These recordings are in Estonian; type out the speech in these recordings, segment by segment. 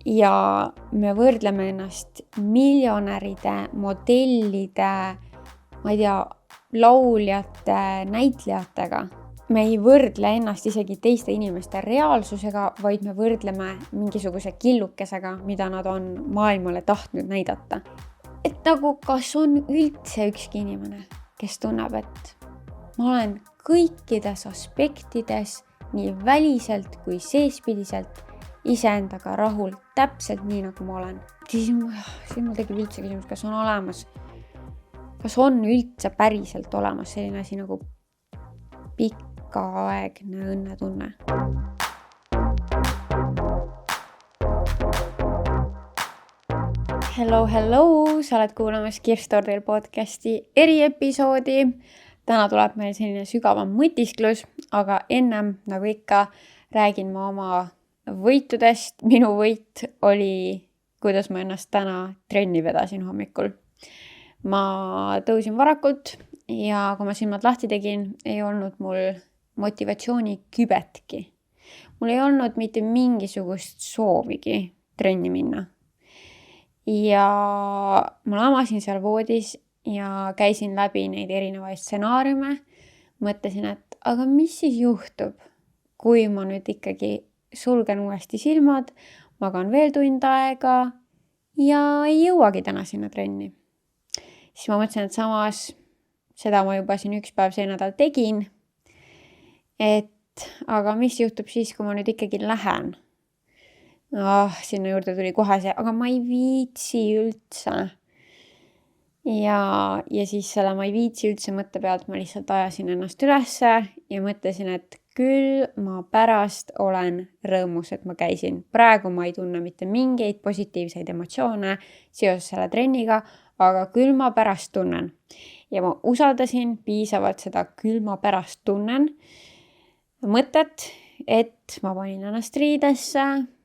ja me võrdleme ennast miljonäride, modellide, ma ei tea, lauljate, näitlejatega. Me ei võrdle ennast isegi teiste inimeste reaalsusega, vaid me võrdleme mingisuguse killukesega, mida nad on maailmale tahtnud näidata. Et nagu kas on üldse ükski inimene, kes tunneb, et ma olen kõikides aspektides, nii väliselt kui seespidiselt, iseendaga rahul täpselt nii, nagu ma olen. Siis mul tekib üldse küsimus, kas on üldse päriselt olemas selline asi nagu pikaaegne õnnetunne. Hello, sa oled kuulamas Kirstordil podcasti eriepisoodi. Täna tuleb meil selline sügavam mõtisklus, aga ennem, nagu ikka, räägin ma oma võitudest. Minu võit oli, kuidas ma ennast täna trenni vedasin hommikul. Ma tõusin varakult ja kui ma silmad lahti tegin, ei olnud mul motivatsiooni kübetki. Mul ei olnud mitte mingisugust soovigi trenni minna. Ja ma lamasin seal voodis ja käisin läbi neid erinevaid stsenaariume. Mõtlesin, et aga mis siis juhtub, kui ma nüüd ikkagi sulgen uuesti silmad, magan veel tund aega ja ei jõuagi täna sinna trenni. Siis ma mõtlesin, et samas seda ma juba siin üks päev see nädal tegin. Et aga mis juhtub siis, kui ma nüüd ikkagi lähen? Sinna juurde tuli kohe see, aga ma ei viitsi üldse. Ja siis selle ma ei viitsi üldse mõtte pealt ma lihtsalt ajasin ennast ülesse ja mõtlesin, et küll ma pärast olen rõõmus, et ma käisin. Praegu ma ei tunne mitte mingeid positiivseid emotsioone seoses selle trenniga, aga küll ma pärast tunnen. Ja ma usaldasin piisavalt seda küll ma pärast tunnen mõtet, et ma panin ennast riidesse,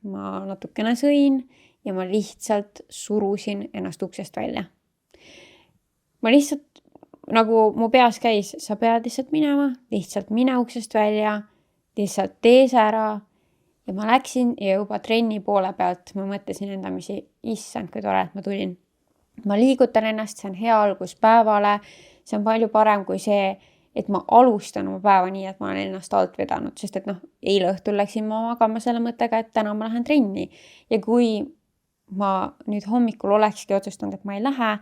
ma natukene sõin ja ma lihtsalt surusin ennast uksest välja. Ma lihtsalt, nagu mu peas käis, sa pead lihtsalt minema, lihtsalt mine uksest välja, lihtsalt tee see ära. Ja ma läksin ja juba trenni poole pealt ma mõtlesin endamisi, issand, kui tore, et ma tulin. Ma liigutan ennast, see on hea algus päevale, see on palju parem kui see, et ma alustan oma päeva nii, et ma olen ennast alt vedanud, sest et eile õhtul läksin ma magama selle mõttega, et täna ma lähen trenni. Ja kui ma nüüd hommikul olekski otsustanud, et ma ei lähe,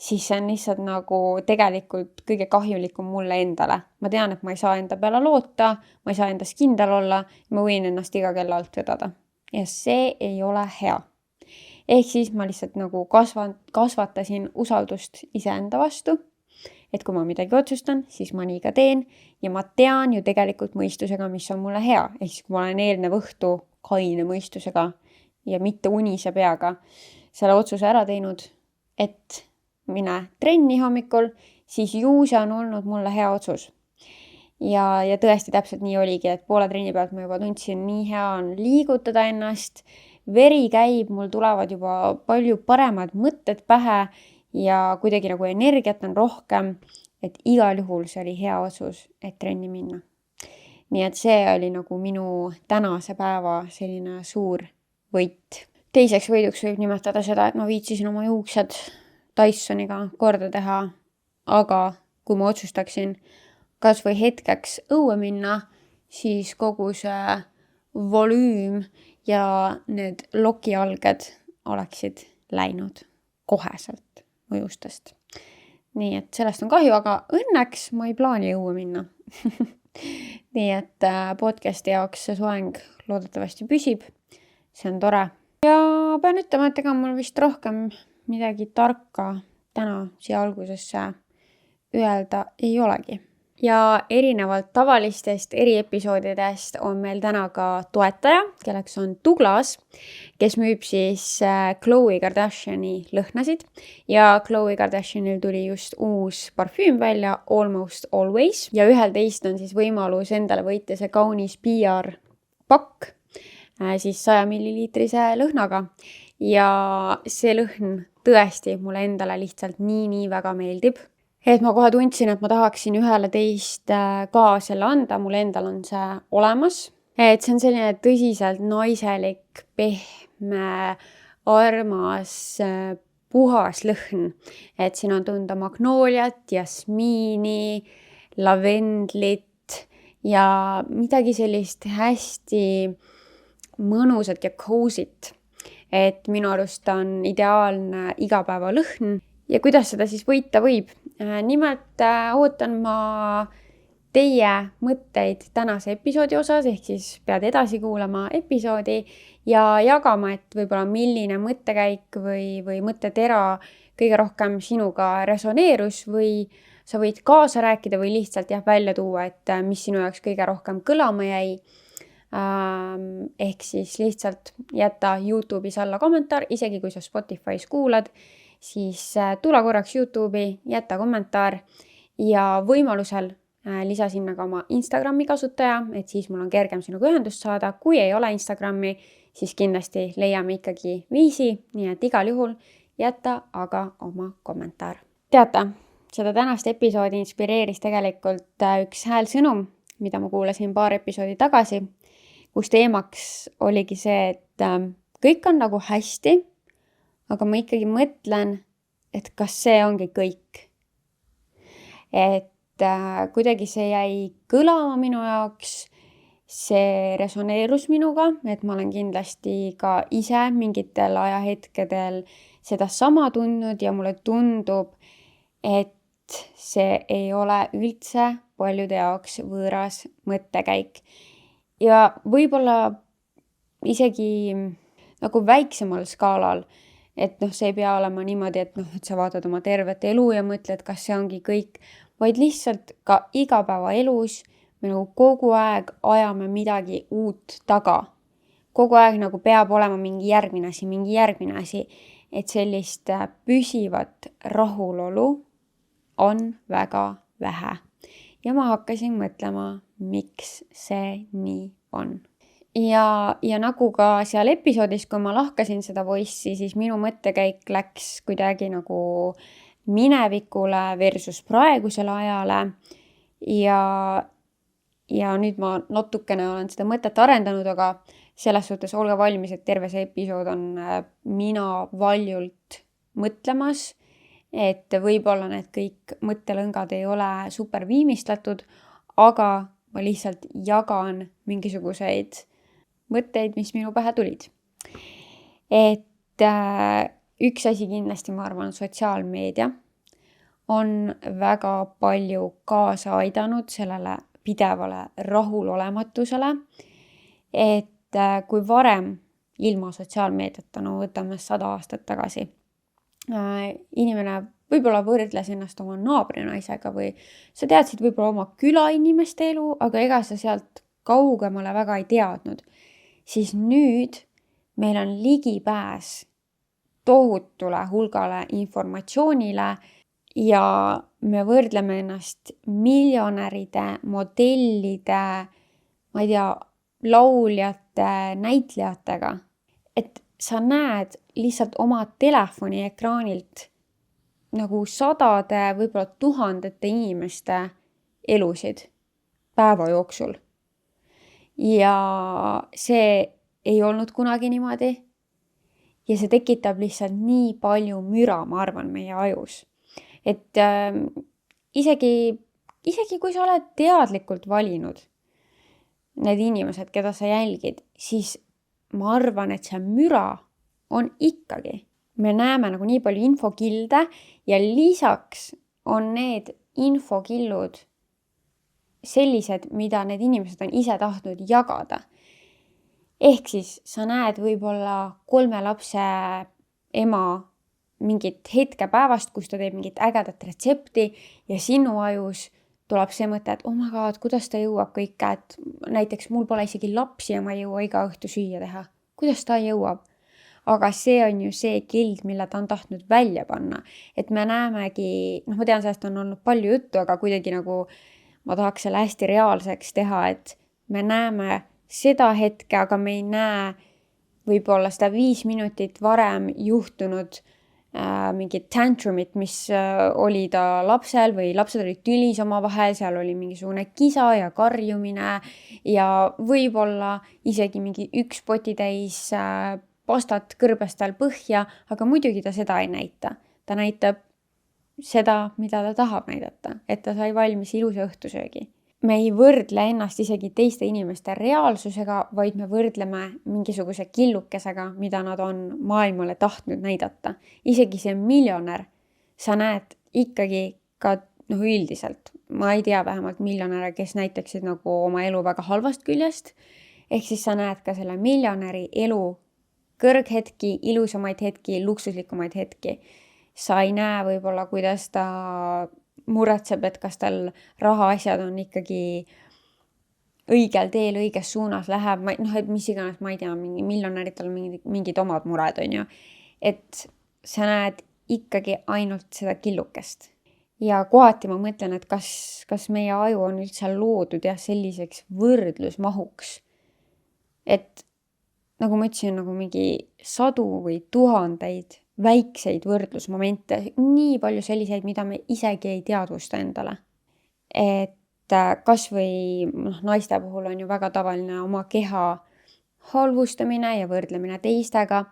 siis see on lihtsalt nagu tegelikult kõige kahjulikum mulle endale. Ma tean, et ma ei saa enda peale loota, ma ei saa endas kindel olla, ma võin ennast iga kella alt vedada. Ja see ei ole hea. Ehk siis ma lihtsalt nagu kasvatasin usaldust iseenda vastu, et kui ma midagi otsustan, siis ma nii ka teen ja ma tean ju tegelikult mõistusega, mis on mulle hea. Ehk siis kui ma olen eelnev õhtu kaine mõistusega ja mitte unise peaga selle otsuse ära teinud, et mine trenni hommikul, siis ju see on olnud mulle hea otsus. Ja tõesti täpselt nii oligi, et poole trenni pealt ma juba tundsin, nii hea on liigutada ennast, veri käib, mul tulevad juba palju paremad mõtted pähe ja kuidagi nagu energiat on rohkem, et igal juhul see oli hea otsus, et trenni minna. Nii et see oli nagu minu tänase päeva selline suur võit. Teiseks võiduks võib nimetada seda, et ma viitsisin oma juuksed Dysoniga korda teha, aga kui ma otsustaksin kas või hetkeks õue minna, siis kogu see volüüm ja need lokialged oleksid läinud koheselt mõjustest. Nii et sellest on kahju, aga õnneks ma ei plaani õue minna. Nii et podcasti jaoks see soeng loodetavasti püsib. See on tore. Ja pean ütlema, et ega mul vist rohkem midagi tarka täna siia algusesse öelda ei olegi. Ja erinevalt tavalistest eriepisoodidest on meil täna ka toetaja, kelleks on Douglas, kes müüb siis Khloe Kardashiani lõhnasid. Ja Khloe Kardashianil tuli just uus parfüüm välja, Almost Always. Ja ühel teist on siis võimalus endale võita see kaunis PR pakk siis 100 milliliitrise lõhnaga. Ja see lõhn tõesti mulle endale lihtsalt nii väga meeldib. Et ma kohe tundsin, et ma tahaksin ühele teist ka selle anda, mul endal on see olemas. Et see on selline tõsiselt naiselik, pehme armas puhas lõhn, et siin on tunda magnooliat, jasmiini, lavendlit ja midagi sellist hästi mõnusat ja cozy't. Et minu arust on ideaalne igapäevalõhn ja kuidas seda siis võita võib? Nimelt ootan ma teie mõtteid tänase episoodi osas, ehk siis pead edasi kuulama episoodi ja jagama, et võib-olla milline mõttekäik või mõttetera kõige rohkem sinuga resoneerus või sa võid kaasa rääkida või lihtsalt välja tuua, et mis sinu jaoks kõige rohkem kõlama jäi. Ehk siis lihtsalt jäta YouTube'is alla kommentaar, isegi kui sa Spotify's kuulad, siis tule korraks YouTube'i, jäta kommentaar ja võimalusel lisa sinna ka oma Instagrami kasutaja, et siis mul on kergem sinuga ühendust saada. Kui ei ole Instagrami, siis kindlasti leiame ikkagi viisi, nii et igal juhul jäta aga oma kommentaar. Teate, seda tänast episoodi inspireeris tegelikult üks häälsõnum, mida ma kuulasin paar episoodi tagasi, kus teemaks oligi see, et kõik on nagu hästi, aga ma ikkagi mõtlen, et kas see ongi kõik. Et kuidagi see jäi kõlama minu jaoks, see resoneerus minuga, et ma olen kindlasti ka ise mingitel ajahetkedel seda sama tundnud ja mulle tundub, et see ei ole üldse paljude jaoks võõras mõttekäik. Ja võib-olla isegi nagu väiksemal skaalal, et see ei pea olema niimoodi, et sa vaatad oma tervet elu ja mõtled, kas see ongi kõik, vaid lihtsalt ka igapäevaelus me nagu kogu aeg ajame midagi uut taga. Kogu aeg nagu peab olema mingi järgmine asi, et sellist püsivat rahulolu on väga vähe. Ja ma hakkasin mõtlema, miks see nii on. Ja nagu ka seal episoodis, kui ma lahkasin seda voice'i, siis minu mõttekäik läks kuidagi nagu minevikule versus praegusele ajale ja nüüd ma natukene olen seda mõtet arendanud, aga selles suhtes olge valmis, et terve see episood on mina valjult mõtlemas, et võib-olla need kõik mõttelõngad ei ole super viimistlatud, aga ma lihtsalt jagan mingisuguseid mõtteid, mis minu pähe tulid. Et üks asi kindlasti, ma arvan, sotsiaalmeedia on väga palju kaasa aidanud sellele pidevale rahulolematusele, et kui varem ilma sotsiaalmeediata, võtame 100 aastat tagasi, inimene võib-olla võrdles ennast oma naabrinaisega või sa teadsid võib-olla oma külainimeste elu, aga ega sa sealt kaugemale väga ei teadnud, siis nüüd meil on ligipääs tohutule hulgale informatsioonile ja me võrdleme ennast miljonäride, modellide, ma ei tea, lauljate, näitlejatega. Et sa näed lihtsalt oma telefoni ekraanilt nagu sadade, võib-olla tuhandete inimeste elusid päeva jooksul. Ja see ei olnud kunagi niimoodi. Ja see tekitab lihtsalt nii palju müra, ma arvan, meie ajus. Et isegi kui sa oled teadlikult valinud need inimesed, keda sa jälgid, siis ma arvan, et see müra on ikkagi. Me näeme nagu nii palju infokilde ja lisaks on need infokillud sellised, mida need inimesed on ise tahtnud jagada. Ehk siis sa näed võib-olla 3 lapse ema mingit hetke päevast, kus ta teeb mingit ägedat retsepti ja sinu ajus tuleb see mõte, et oh my god, kuidas ta jõuab kõike, et näiteks mul pole isegi lapsi ja ma ei jõua iga õhtu süüa teha. Kuidas ta jõuab? Aga see on ju see kild, mille ta on tahtnud välja panna. Et me näemegi, ma tean, sellest on olnud palju juttu, aga kuidagi nagu ma tahaks selle hästi reaalseks teha, et me näeme seda hetke, aga me ei näe võib-olla seda 5 minutit varem juhtunud mingit tantrumit, mis oli ta lapsel või lapsed olid tülis omavahel, seal oli mingisugune kisa ja karjumine ja võib-olla isegi mingi 1 potitäis pastad kõrbestel põhja, aga muidugi ta seda ei näita. Ta näitab seda, mida ta tahab näidata, et ta sai valmis ilusa õhtusöögi. Me ei võrdle ennast isegi teiste inimeste reaalsusega, vaid me võrdleme mingisuguse killukesega, mida nad on maailmale tahtnud näidata. Isegi see miljonär, sa näed ikkagi ka üldiselt, ma ei tea vähemalt miljonäre, kes näitaksid nagu oma elu väga halvast küljest, ehk siis sa näed ka selle miljonäri elu kõrghetki, ilusamaid hetki, luksuslikumaid hetki. Sa ei näe võib-olla, kuidas ta muretseb, et kas tal rahaasjad on ikkagi õigel teel, õiges suunas läheb, et mis iganes, ma ei tea, miljonäritel on mingid omad mured, on ju. Et sa näed ikkagi ainult seda killukest. Ja kohati ma mõtlen, et kas meie aju on üldse loodud selliseks võrdlusmahuks. Et nagu ma ütlesin, nagu mingi 100 või 1000 väikseid võrdlusmomente, nii palju selliseid, mida me isegi ei teadvusta endale. Et kas või naiste puhul on ju väga tavaline oma keha halvustamine ja võrdlemine teistega,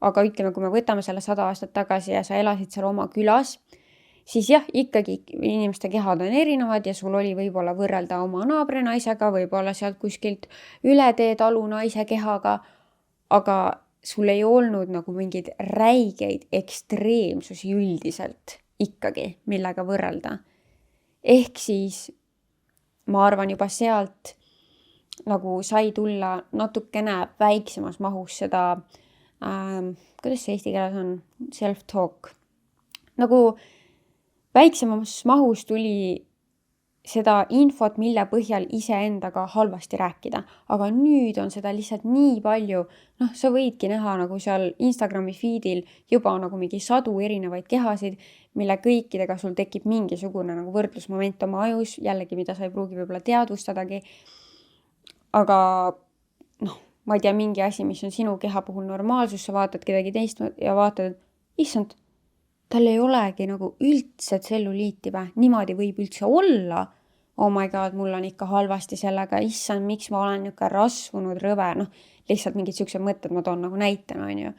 aga ütleme, kui me võtame selle 100 aastat tagasi ja sa elasid seal oma külas, siis jah, ikkagi inimeste kehad on erinevad ja sul oli võib-olla võrrelda oma naabrinaisega, võib-olla sealt kuskilt üle tee talu naise kehaga, aga sul ei olnud nagu mingeid räigeid ekstreemsusi üldiselt ikkagi, millega võrrelda. Ehk siis ma arvan juba sealt nagu sai tulla natukene väiksemas mahus seda, kuidas see eesti keeles on, self-talk. Nagu väiksemas mahus tuli seda infot, mille põhjal iseendaga halvasti rääkida. Aga nüüd on seda lihtsalt nii palju, sa võidki näha nagu seal Instagrami feedil juba nagu mingi 100 erinevaid kehasid, mille kõikidega sul tekib mingisugune nagu võrdlusmoment oma ajus, jällegi, mida sa ei pruugi võib-olla teadvustadagi. Aga ma ei tea, mingi asi, mis on sinu keha puhul normaalsus, sa vaatad kedagi teist ja vaatad, issand, tal ei olegi nagu üldse tselluliiti või, niimoodi võib üldse olla. Oh my god, mul on ikka halvasti sellega, issand, miks ma olen niisugune rasvunud rõve, lihtsalt mingid siuksed mõtted ma toon nagu näitena, on ju.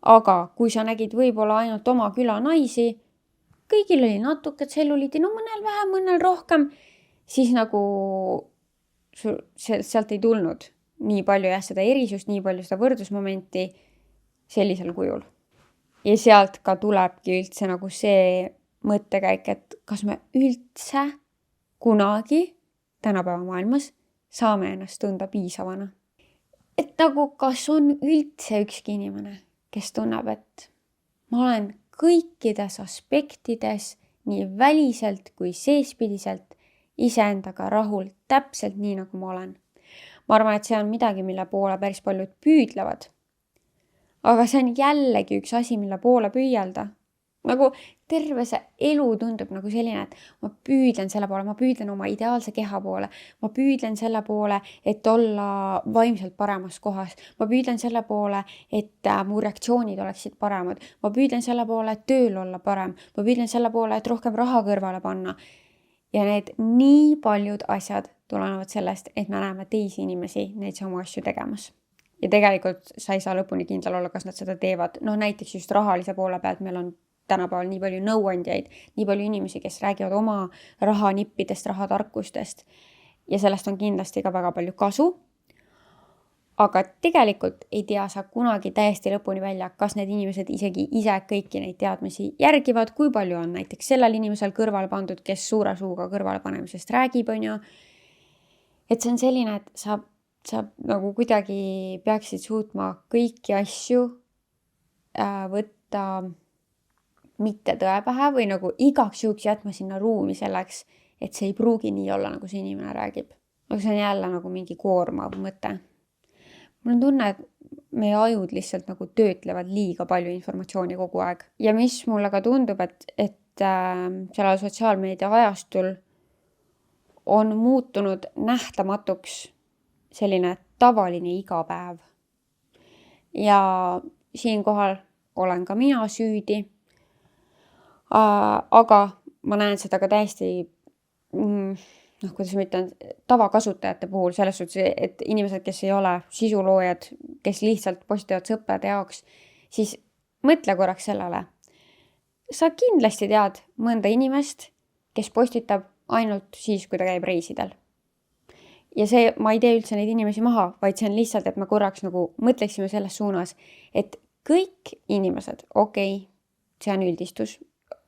Aga kui sa nägid võib-olla ainult oma küla naisi, kõigil oli natuke tselluliiti, mõnel vähem, mõnel rohkem, siis nagu sealt ei tulnud nii palju seda erisust, nii palju seda võrdlusmomenti sellisel kujul. Ja sealt ka tulebki üldse nagu see mõttekäik, et kas me üldse kunagi tänapäeva maailmas saame ennast tunda piisavana. Et nagu kas on üldse ükski inimene, kes tunneb, et ma olen kõikides aspektides, nii väliselt kui seespidiselt, iseendaga rahul täpselt nii, nagu ma olen. Ma arvan, et see on midagi, mille poole päris paljud püüdlevad. Aga see on jällegi üks asi, mille poole püüelda. Nagu terve see elu tundub nagu selline, et ma püüdlen selle poole, ma püüdlen oma ideaalse keha poole, ma püüdlen selle poole, et olla vaimselt paremas kohas, ma püüdlen selle poole, et mu reaktsioonid oleksid paremad, ma püüdlen selle poole, et tööl olla parem, ma püüdlen selle poole, et rohkem raha kõrvale panna. Ja need nii paljud asjad tulenevad sellest, et me näeme teisi inimesi neid samu asju tegemas. Ja tegelikult sa ei saa lõpuni kindel olla, kas nad seda teevad. Näiteks just rahalise poole pealt meil on tänapäeval nii palju nõuandjaid, nii palju inimesi, kes räägivad oma rahanippidest, rahatarkustest ja sellest on kindlasti ka väga palju kasu. Aga tegelikult ei tea sa kunagi täiesti lõpuni välja, kas need inimesed isegi ise kõiki neid teadmisi järgivad, kui palju on näiteks sellel inimesel kõrvale pandud, kes suure suuga kõrvale panemisest räägib, on ju. Et see on selline, et sa nagu kuidagi peaksid suutma kõiki asju võtta mitte tõe pähe või nagu igaks juhuks jätma sinna ruumi selleks, et see ei pruugi nii olla, nagu see inimene räägib. Aga see on jälle nagu mingi koormav mõte. Mul on tunne, et meie ajud lihtsalt nagu töötlevad liiga palju informatsiooni kogu aeg. Ja mis mulle ka tundub, et sellel sotsiaalmeedia ajastul on muutunud nähtamatuks selline tavaline igapäev. Ja siinkohal olen ka mina süüdi. Aga ma näen seda ka täiesti kuidas ma ütlen, tavakasutajate puhul, selles suhtes, et inimesed, kes ei ole sisuloojad, kes lihtsalt postitavad sõprade jaoks, siis mõtle korraks sellele. Sa kindlasti tead mõnda inimest, kes postitab ainult siis, kui ta käib reisidel. Ja see, ma ei tee üldse neid inimesi maha, vaid see on lihtsalt, et me korraks nagu mõtleksime selles suunas, et kõik inimesed, okei, see on üldistus,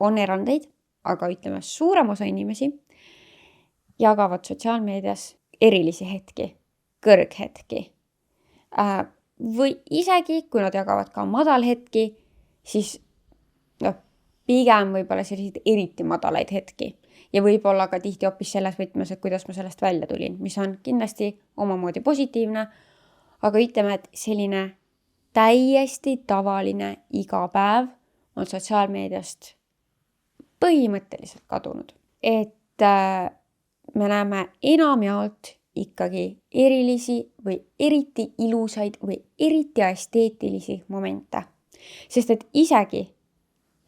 on erandeid, aga ütleme, suurem osa inimesi jagavad sotsiaalmeedias erilisi hetki, kõrghetki. Või isegi, kui nad jagavad ka madalhetki, siis pigem võib-olla selliseid eriti madalaid hetki. Ja võib-olla ka tihti hoopis selles võtmes, et kuidas ma sellest välja tulin, mis on kindlasti omamoodi positiivne, aga ütleme, et selline täiesti tavaline iga päev on sotsiaalmeediast põhimõtteliselt kadunud. Et me näeme enamjaolt ikkagi erilisi või eriti ilusaid või eriti esteetilisi momente. Sest et isegi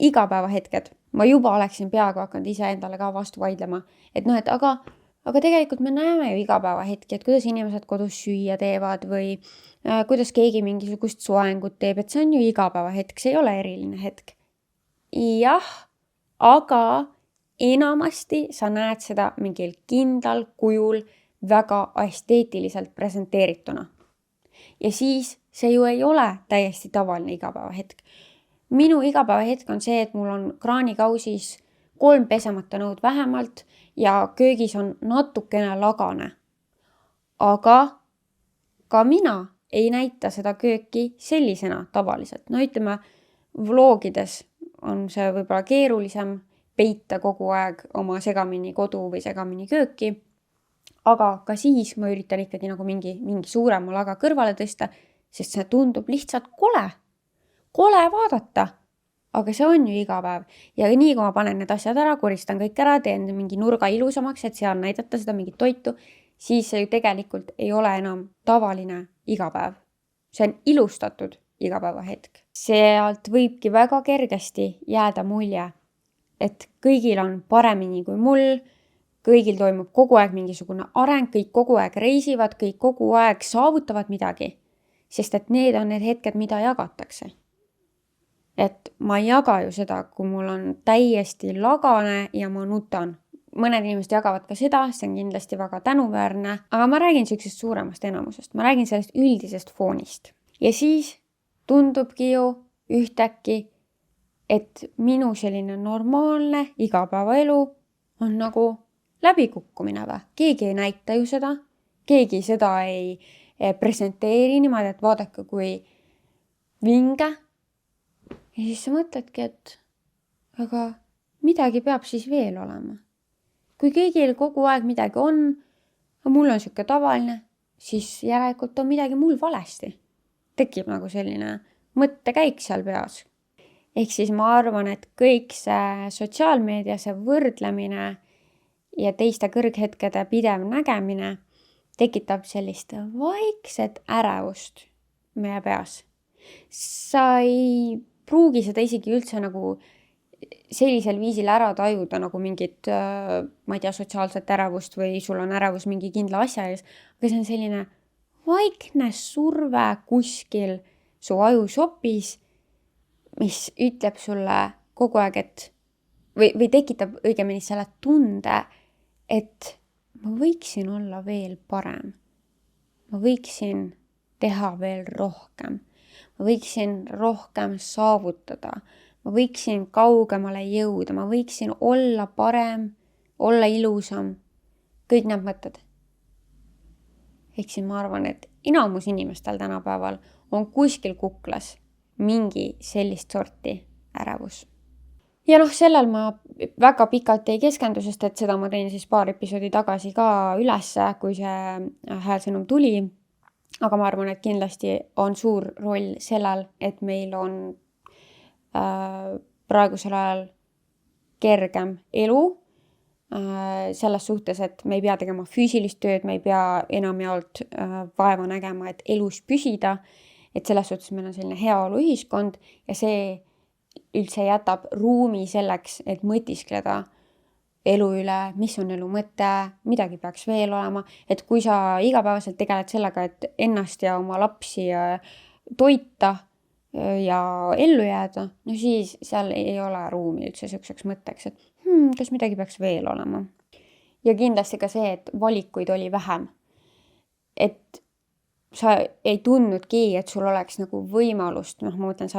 igapäevahetked, ma juba oleksin peaaegu hakanud ise endale ka vastu vaidlema, et aga tegelikult me näeme ju igapäevahetki, et kuidas inimesed kodus süüa teevad või kuidas keegi mingisugust soengut teeb, et see on ju igapäevahetk, see ei ole eriline hetk. Jah, aga enamasti sa näed seda mingil kindlal kujul väga esteetiliselt presenteerituna. Ja siis see ju ei ole täiesti tavaline igapäevahetk. Minu igapäevahetk on see, et mul on kraanikausis 3 pesemata nõud vähemalt ja köögis on natukene lagane. Aga ka mina ei näita seda kööki sellisena tavaliselt. No ütleme, vlogides on see võib-olla keerulisem peita kogu aeg oma segamini kodu või segamini kööki. Aga ka siis ma üritan ikkagi nagu mingi suurema laga kõrvale tõsta, sest see tundub lihtsalt kole. Kole vaadata, aga see on ju iga päev. Ja nii kui ma panen need asjad ära, koristan kõik ära, teen mingi nurga ilusamaks, et seal näidata seda mingit toitu, siis see ju tegelikult ei ole enam tavaline igapäev. See on ilustatud igapäevahetk. Sealt võibki väga kergesti jääda mulje, et kõigil on paremini kui mul, kõigil toimub kogu aeg mingisugune areng, kõik kogu aeg reisivad, kõik kogu aeg saavutavad midagi, sest et need on need hetked, mida jagatakse. Et ma ei jaga ju seda, kui mul on täiesti lagane ja ma nutan. Mõned inimesed jagavad ka seda, see on kindlasti väga tänuväärne, aga ma räägin sellisest suuremast enamusest, ma räägin sellest üldisest foonist. Ja siis tundubki ju ühtäkki, et minu selline normaalne igapäevaelu on nagu läbikukkumine või. Keegi ei näita ju seda, keegi seda ei presenteeri niimoodi, et vaadake kui vinge. Ja siis sa mõtledki, et aga midagi peab siis veel olema. Kui kõigil kogu aeg midagi on, aga mul on siuke tavaline, siis järelikult on midagi mul valesti. Tekib nagu selline mõttekäik seal peas. Ehk siis ma arvan, et kõik see sotsiaalmeedia, see võrdlemine ja teiste kõrghetkede pidev nägemine tekitab sellist vaikset ärevust meie peas. Sa ei pruugi seda isegi üldse nagu sellisel viisil ära tajuda nagu mingit, ma ei tea, sotsiaalset ärevust või sul on ärevus mingi kindla asja ees, aga see on selline vaikne surve kuskil su ajusopis, mis ütleb sulle kogu aeg, et või tekitab õigemini selle tunde, et ma võiksin olla veel parem. Ma võiksin teha veel rohkem. Ma võiksin rohkem saavutada. Ma võiksin kaugemale jõuda. Ma võiksin olla parem, olla ilusam. Kõik need mõtted. Ehk siis ma arvan, et enamus inimestel tänapäeval on kuskil kuklas mingi sellist sorti ärevus. Ja sellel ma väga pikalt ei keskendu, sest et seda ma tein siis paar episoodi tagasi ka üles, kui see häälsõnum tuli. Aga ma arvan, et kindlasti on suur roll sellel, et meil on praegusel ajal kergem elu selles suhtes, et me ei pea tegema füüsilist tööd, me ei pea enamjaolt vaeva nägema, et elus püsida. Et selles suhtes meil on selline heaolu ühiskond ja see üldse jätab ruumi selleks, et mõtiskleda elu üle, mis on elu mõte, midagi peaks veel olema, et kui sa igapäevaselt tegeled sellega, et ennast ja oma lapsi toita ja ellu jääda, no siis seal ei ole ruumi üldse selliseks mõtteks, et kas midagi peaks veel olema. Ja kindlasti ka see, et valikuid oli vähem. Et sa ei tundnudki, et sul oleks nagu võimalust, ma mõtlen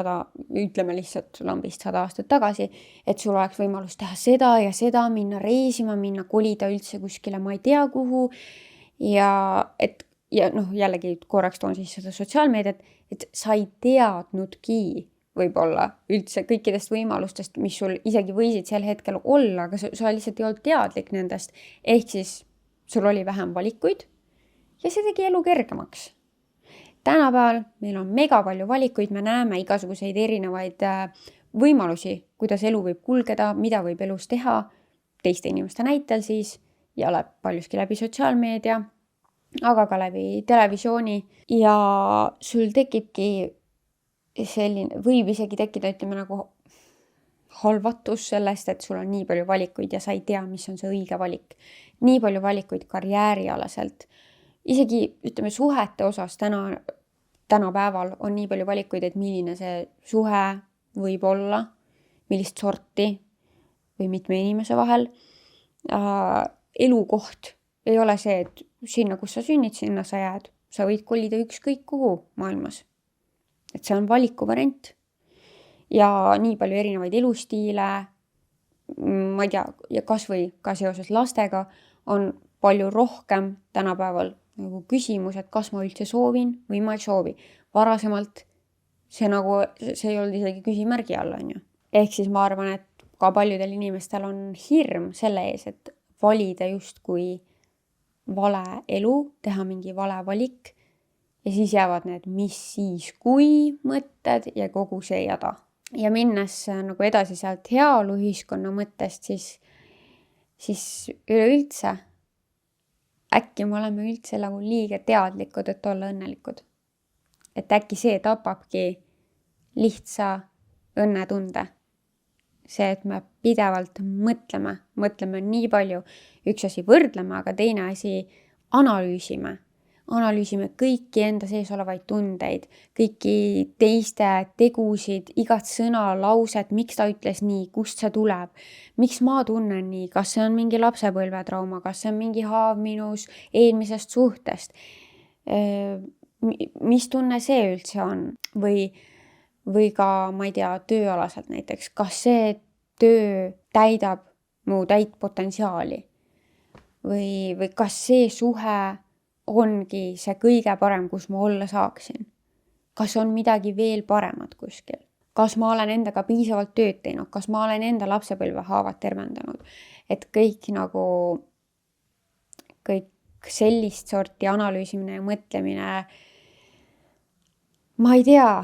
ütleme lihtsalt lambist 100 aastat tagasi, et sul oleks võimalus teha seda ja seda, minna reisima, minna kolida üldse kuskile, ma ei tea kuhu. Ja jällegi korraks toon siis seda sotsiaalmeediat, et sa ei teadnudki võib-olla üldse kõikidest võimalustest, mis sul isegi võisid sel hetkel olla, aga sa lihtsalt ei olnud teadlik nendest. Ehk siis sul oli vähem valikuid ja see tegi elu kergemaks. Tänapäeval meil on mega palju valikuid, me näeme igasuguseid erinevaid võimalusi, kuidas elu võib kulgeda, mida võib elus teha, teiste inimeste näitel siis, ja paljuski läbi sotsiaalmeedia, aga ka läbi televisiooni. Ja sul tekibki võib isegi tekkida, ütleme nagu halvatus sellest, et sul on nii palju valikuid ja sa ei tea, mis on see õige valik. Nii palju valikuid karjäärialaselt. Isegi, ütleme, suhete osas tänapäeval on nii palju valikuid, et milline see suhe võib olla, millist sorti või mitme inimese vahel. Elukoht ei ole see, et sinna, kus sa sünnid, sinna sa jääd. Sa võid kolida ükskõik kuhu maailmas. Et see on valikuvariant. Ja nii palju erinevaid elustiile, ma ei tea, ja kas või ka seoses lastega on palju rohkem tänapäeval nagu küsimus, et kas ma üldse soovin või ma ei soovi. Varasemalt see ei olnud isegi küsimärgi all, on ju. Ehk siis ma arvan, et ka paljudel inimestel on hirm selle ees, et valida justkui vale elu, teha mingi vale valik ja siis jäävad need mis siis kui mõtted ja kogu see jada. Ja minnes nagu edasi sealt heaoluühiskonna mõttest, siis üleüldse äkki me oleme üldse nagu liiga teadlikud, et olla õnnelikud. Et äkki see tapabki lihtsa õnnetunde. See, et me pidevalt mõtleme nii palju, üks asi võrdleme, aga teine asi analüüsime kõiki enda sees olevaid tundeid, kõiki teiste tegusid, igat sõna, lauset, miks ta ütles nii, kust see tuleb, miks ma tunnen nii, kas see on mingi lapsepõlvetrauma, kas see on mingi haav minus eelmisest suhtest, mis tunne see üldse on või ka, ma ei tea, tööalaselt näiteks, kas see töö täidab mu täit potentsiaali või kas see suhe ongi see kõige parem, kus ma olla saaksin. Kas on midagi veel paremat kuskil? Kas ma olen endaga piisavalt tööd teinud? Kas ma olen enda lapsepõlve haavad tervendanud? Et kõik sellist sorti analüüsimine ja mõtlemine, ma ei tea,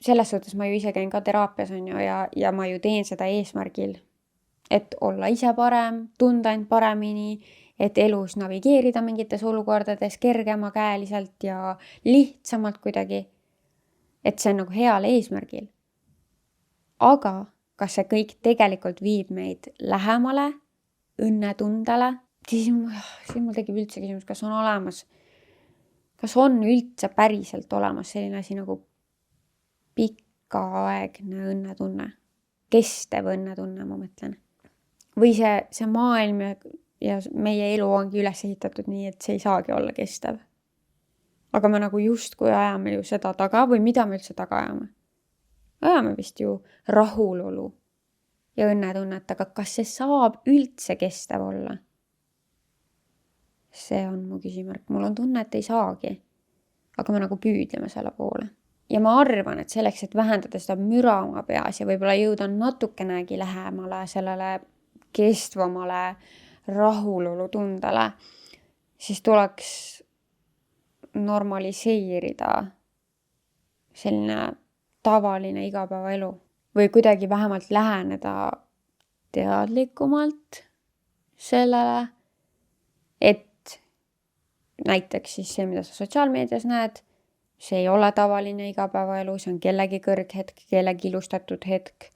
selles suhtes ma ju ise käin ka teraapias on ju, ja ma ju teen seda eesmärgil, et olla ise parem, tunda end paremini, et elus navigeerida mingites olukordades kergemakäeliselt ja lihtsamalt kuidagi. Et see on nagu heal eesmärgil. Aga kas see kõik tegelikult viib meid lähemale õnnetundele? Siis mul tekib üldse küsimus, kas on üldse päriselt olemas selline asi nagu pikaaegne õnnetunne? Kestev õnnetunne, ma mõtlen. Või see maailm ja meie elu ongi üles ehitatud nii, et see ei saagi olla kestev. Aga me nagu justkui ajame ju seda taga või mida me üldse taga ajame? Ajame vist ju rahulolu ja õnnetunnet, aga kas see saab üldse kestev olla? See on mu küsimärk. Mul on tunne, et ei saagi. Aga me nagu püüdleme selle poole. Ja ma arvan, et selleks, et vähendada seda müra oma peas ja võib-olla jõuda natukenegi lähemale sellele kestvamale rahulolu tundele, siis tuleks normaliseerida selline tavaline igapäevaelu või kuidagi vähemalt läheneda teadlikumalt sellele, et näiteks siis see, mida sa sotsiaalmeedias näed, see ei ole tavaline igapäevaelu, see on kellegi kõrghetk, kellegi ilustatud hetk.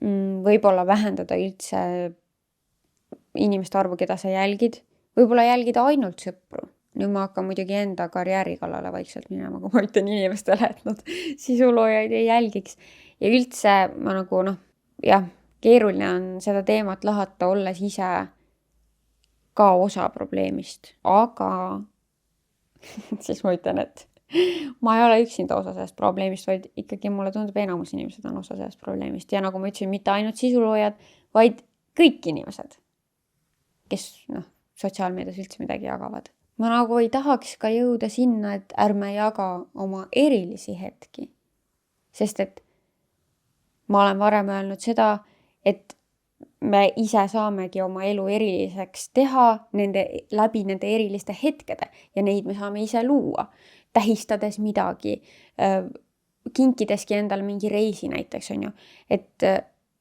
Võib-olla vähendada üldse inimeste arvu, keda sa jälgid, võib-olla jälgida ainult sõpru. Nüüd ma hakkan muidugi enda karjääri kallale vaikselt minema, kui ma ütlen inimestele, et nad sisuloojaid ei jälgiks. Ja üldse ma nagu jah, keeruline on seda teemat lahata, olles ise ka osa probleemist. Aga siis ma ütlen, et ma ei ole üksinda osa sellest probleemist, vaid ikkagi mulle tundub, enamus inimesed on osa sellest probleemist. Ja nagu ma ütlesin, mitte ainult sisuloojad, vaid kõik inimesed, kes sotsiaalmeedias üldse midagi jagavad. Ma nagu ei tahaks ka jõuda sinna, et ärme jaga oma erilisi hetki. Sest et ma olen varem öelnud seda, et me ise saamegi oma elu eriliseks teha läbi nende eriliste hetkede ja neid me saame ise luua, tähistades midagi, kinkideski endale mingi reisi näiteks, on ju. Et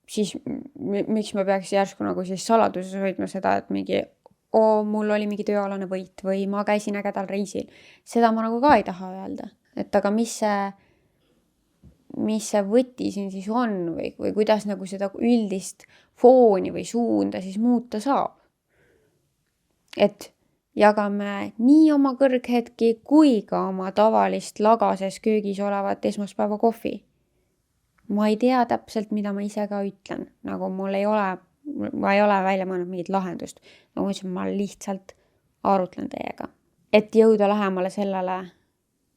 siis miks me peaks järsku nagu siis saladuses hoidma seda, et mingi mul oli mingi tööalane võit või ma käisin ägedal reisil. Seda ma nagu ka ei taha öelda. Et aga mis see võti siin siis on või kuidas nagu seda üldist fooni või suunda siis muuta saab. Et jagame nii oma kõrghetki kui ka oma tavalist lagases köögis olevat esmaspäeva kohvi. Ma ei tea täpselt, mida ma ise ka ütlen. Nagu ma ei ole välja mõelnud mingit lahendust. Nagu ma lihtsalt arutlen teiega. Et jõuda lähemale sellele,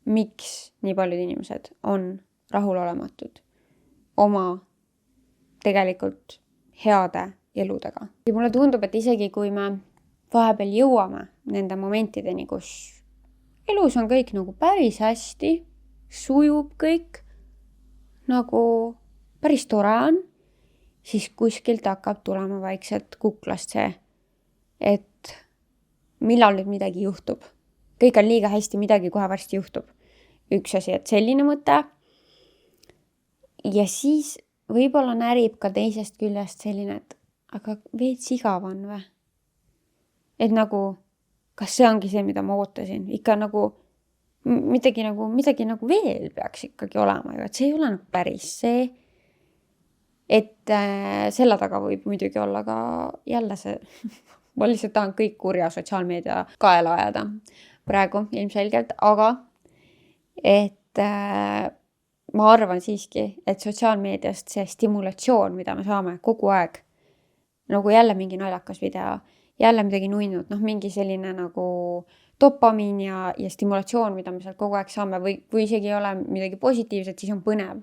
miks nii paljud inimesed on rahulolematud oma tegelikult heade eludega. Ja mulle tundub, et isegi kui me vahepeal jõuame nende momentideni, kus elus on kõik nagu päris hästi, sujub kõik, nagu päris tore on, siis kuskilt hakkab tulema vaikselt kuklast see, et millal nüüd midagi juhtub. Kõik on liiga hästi, midagi kohe varsti juhtub. Üks asi, et selline mõte. Ja siis võib-olla närib ka teisest küljest selline, et aga veits igav on või? Et nagu, kas see ongi see, mida ma ootasin? Ikka nagu midagi nagu veel peaks ikkagi olema ju, et see ei ole nagu päris see. Et selle taga võib muidugi olla ka jälle see, ma lihtsalt tahan kõik kurja sotsiaalmeedia kaela ajada praegu ilmselgelt, aga et ma arvan siiski, et sotsiaalmeediast see stimulatsioon, mida me saame kogu aeg, nagu jälle mingi naljakas video, jälle midagi nuinud, mingi selline nagu dopamiin ja stimulatsioon, mida me sealt kogu aeg saame või isegi ei ole midagi positiivset, siis on põnev.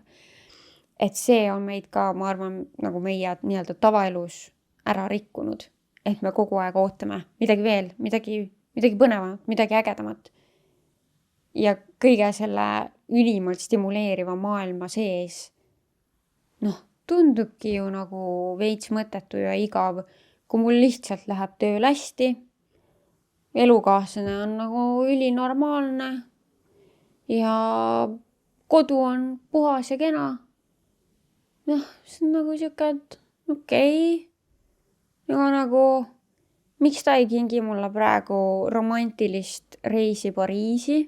Et see on meid ka, ma arvan, nagu meie nii-öelda tavaelus ära rikkunud. Et me kogu aeg ootame midagi veel, midagi põnevamat, midagi ägedamat. Ja kõige selle ülimalt stimuleeriva maailma sees, tundubki ju nagu veits mõttetu ja igav, kui mul lihtsalt läheb tööl hästi. Elukaaslane on nagu ülinormaalne ja kodu on puhas ja kena. See on nagu siuke, et okei. Ja nagu, miks ta ei kingi mulle praegu romantilist reisi Pariisi?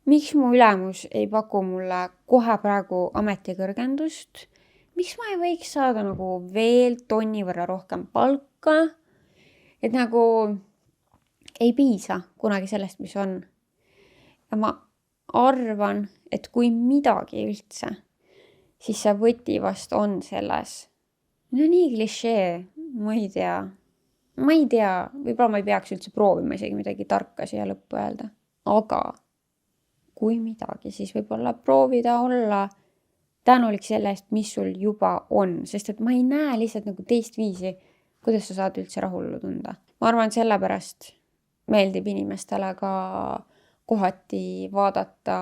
Miks mu ülemus ei paku mulle kohe praegu ametikõrgendust? Miks ma ei võiks saada nagu veel tonni võrra rohkem palka? Et nagu ei piisa kunagi sellest, mis on. Ja ma arvan, et kui midagi üldse, siis see võti vast on selles. Nii klišee, ma ei tea, võib-olla ma ei peaks üldse proovima isegi midagi tarka siia lõppu öelda. Aga kui midagi, siis võib-olla proovida olla tänulik selle eest, mis sul juba on. Sest et ma ei näe lihtsalt nagu teist viisi, kuidas sa saad üldse rahulolu tunda. Ma arvan, sellepärast meeldib inimestele ka kohati vaadata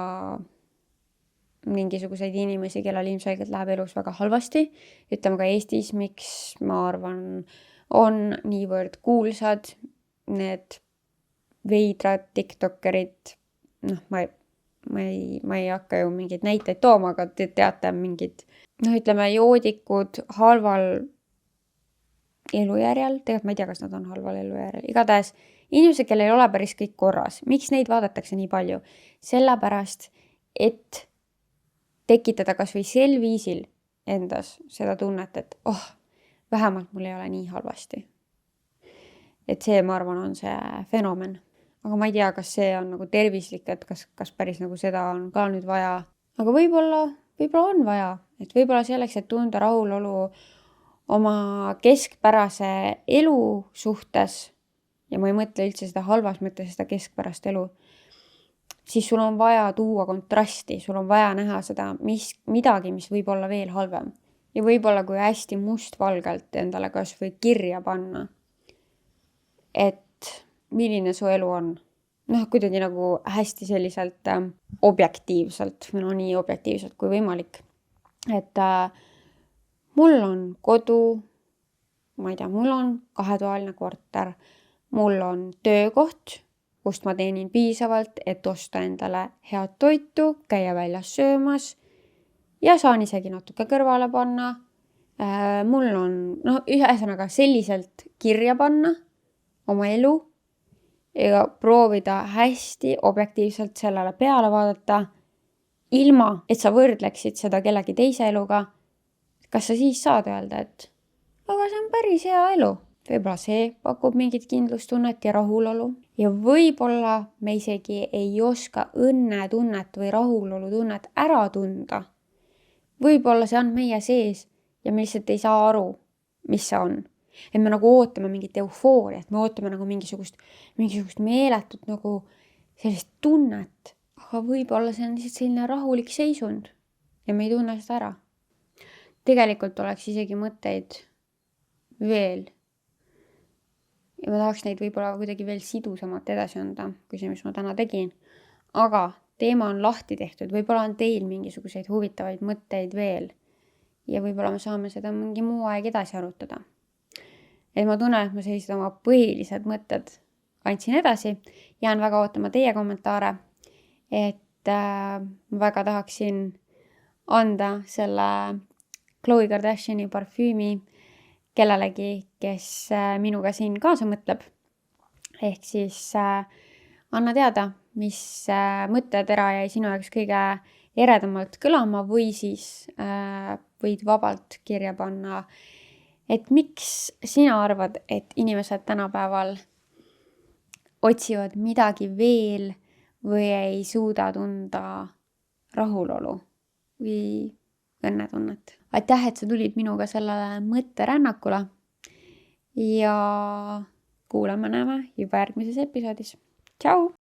mingisuguseid inimesi, kellel ilmselgelt läheb elus väga halvasti. Ütleme ka Eestis, miks ma arvan, on niivõrd kuulsad need veidrad tiktokerid. Ma ei hakka ju mingeid näiteid tooma, aga te teate mingid, ütleme, joodikud halval elujärjel. Tegelikult ma ei tea, kas nad on halval elujärjel. Igatahes inimesed, kellel ei ole päris kõik korras. Miks neid vaadatakse nii palju? Sellepärast, et tekitada kas või sel viisil endas seda tunnet, et vähemalt mul ei ole nii halvasti. et see, ma arvan, on see fenomen. Aga ma ei tea, kas see on nagu tervislik, et kas päris nagu seda on ka nüüd vaja. Aga võib-olla on vaja, et võib-olla selleks, et tunda rahulolu oma keskpärase elu suhtes, ja ma ei mõtle üldse seda halvas mõttes, seda keskpärast elu, siis sul on vaja tuua kontrasti, sul on vaja näha seda midagi, mis võib olla veel halvem. Ja võib-olla kui hästi mustvalgelt endale kas või kirja panna, et milline su elu on. Kuidagi nagu hästi selliselt objektiivselt, nii objektiivselt kui võimalik. Et mul on kodu, ma ei tea, mul on 2-toaline korter, mul on töökoht, kust ma teenin piisavalt, et osta endale head toitu, käia väljas söömas ja saan isegi natuke kõrvale panna. Mul on, ühesõnaga selliselt kirja panna oma elu ja proovida hästi objektiivselt sellele peale vaadata, ilma et sa võrdleksid seda kellegi teise eluga. Kas sa siis saad öelda, et aga see on päris hea elu? Võib-olla see pakub mingit kindlustunnet ja rahulolu. Ja võib-olla me isegi ei oska õnnetunnet või rahulolutunnet ära tunda. Võib-olla see on meie sees ja me lihtsalt ei saa aru, mis see on. Et me nagu ootame mingit eufooriat, me ootame nagu mingisugust meeletut nagu sellist tunnet. Aga võib-olla see on lihtsalt selline rahulik seisund ja me ei tunne seda ära. Tegelikult oleks isegi mõtteid veel. Ja ma tahaks neid võib-olla kuidagi veel sidusamalt edasi anda, kui see, mis ma täna tegin. Aga teema on lahti tehtud, võib-olla on teil mingisuguseid huvitavaid mõtteid veel. Ja võib-olla me saame seda mingi muu aeg edasi arutada. Et ma tunnen, et ma sellised oma põhilised mõtted andsin edasi. Jään väga ootama teie kommentaare. Et ma väga tahaksin anda selle Khloe Kardashiani parfüümi kellelegi, kes minuga siin kaasa mõtleb. Ehk siis anna teada, mis mõttetera jäi sinu jaoks kõige eredamalt kõlama või siis võid vabalt kirja panna, et miks sina arvad, et inimesed tänapäeval otsivad midagi veel või ei suuda tunda rahulolu või õnnetunnet. Aitäh, et sa tulid minuga sellele mõtterännakule ja kuulame-näeme juba järgmises episoodis. Tšau!